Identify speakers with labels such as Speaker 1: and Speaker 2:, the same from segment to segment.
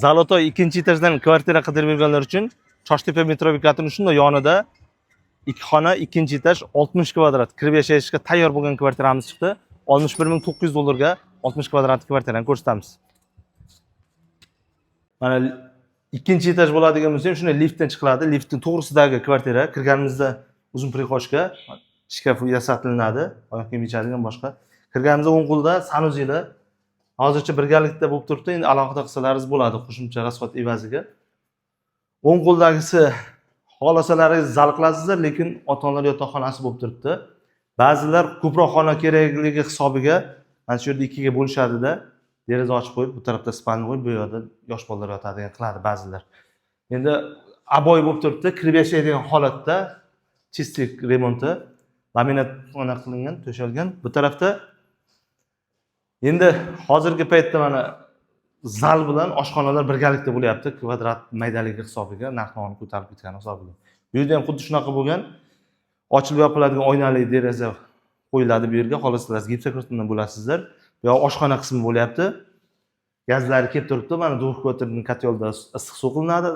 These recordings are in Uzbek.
Speaker 1: Zalotoy ikkinchi etajdan kvartira qidirib yurganlar uchun Choshtepa metro bekatining shunday yonida ikki xona, ikkinchi etaj 60 kvadrat kirib yashashga tayyor bo'lgan kvartiramiz chiqdi. 61.900 dollarga 60 kvadrat kvartirani ko'rsatamiz. Mana ikkinchi etaj bo'ladigan bo'lsa ham shunday liftdan chiqiladi. Liftning to'g'risidagi kvartira kirganimizda uzun prixoshka, shkaf yasatiladi, oyoq kiyim yechadigan boshqa. Kirganimizda o'ng qo'lda sanuzeli hozircha birgalikda bo'lib turibdi. Endi alohida qilsalaringiz bo'ladi qo'shimcha rasxod evaziga. O'ng qo'ldagisi xohlasalaringiz zal qilasizlar, lekin ota-onalar yotoqxonasi bo'lib turibdi. Ba'zilar ko'proq xona kerakligi hisobiga mana shu yerda ikkiga bo'lishadi-da, deraza ochib qo'yib, bu tarafda spalni qo'yib, bu yerda yosh bolalar yotadigan qiladi ba'zilar. Endi aboy bo'lib turibdi, kirib yashaydigan holatda chistik remonti, laminat ona qilingan, to'shalgan. Bu tarafda endi hozirgi paytda mana zal bilan oshxonalar birgalikda bo'lyapti, kvadrat maydaligi hisobiga, narx-navoni ko'tarib ketgani hisobiga. Bu yerda ham xuddi shunaqa bo'lgan. Ochilib yopiladigan oynali deraza qo'yiladi bu yerga. Xohlasangiz gipsokartondan bo'lasizlar. Bu yoq oshxona qismi bo'lyapti. Gazlari kelib turibdi. Mana dvухквартирный kotelda issiq so'qilinadi,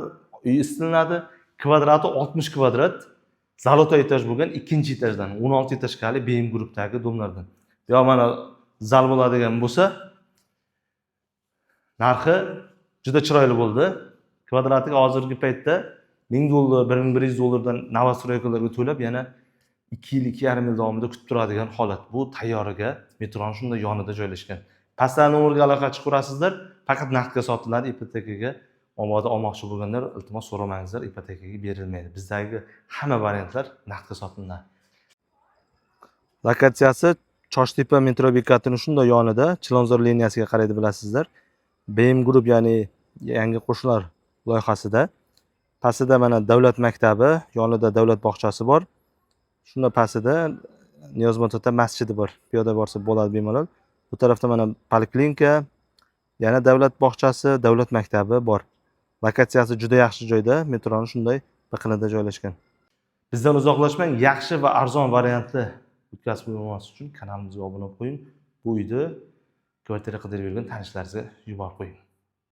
Speaker 1: uy isitiladi. Kvadrati 60 kvadrat. Zalotoy etaj bo'lgan ikkinchi etajdan, 16 etajkali BM guruhdagi domlardan. Bu yoq mana zal bo'ladigan bo'lsa, narxi juda chiroyli bo'ldi. Kvadratiga hozirgi paytda 1000 dollar, 1100 dollardan novostroykalarga to'lab, yana 2 yil, 2,5 yil davomida kutib turadigan holat. Bu tayyoriga metroning shunday yonida joylashgan. Pastdan nomerga aloqa chiqarasizlar, faqat naqdga sotiladi. Ipotekaga omoda olmoqchi bo'lganlar iltimos so'ramangizlar, ipotekaga berilmaydi. Bizdagi hamma variantlar naqdga sotiladi. Lokatsiyasi Choshtepa metro bekatining shunday yonida, Chilonzor liniyasiga qaraydi bilasizlar. BM Group, ya'ni yangi qo'shnilar loyihasida. Pastida mana davlat maktabi, yonida davlat bog'chasi bor. Shunda pastida Niyozbon ota masjidi bor. Piyoda borsa bo'ladi bemalol. Bu tarafda mana poliklinika, yana davlat bog'chasi, davlat maktabi bor. Lokatsiyasi juda yaxshi joyda, metroning shunday biqinida joylashgan. Bizdan uzoqlashmang, yaxshi va arzon variantli o'tkazib qo'ymoqchi uchun kanalimizga obuna bo'lib qo'ying. Bu uyni kvartira qidirib yurgan tanishlaringizga yuborib qo'ying.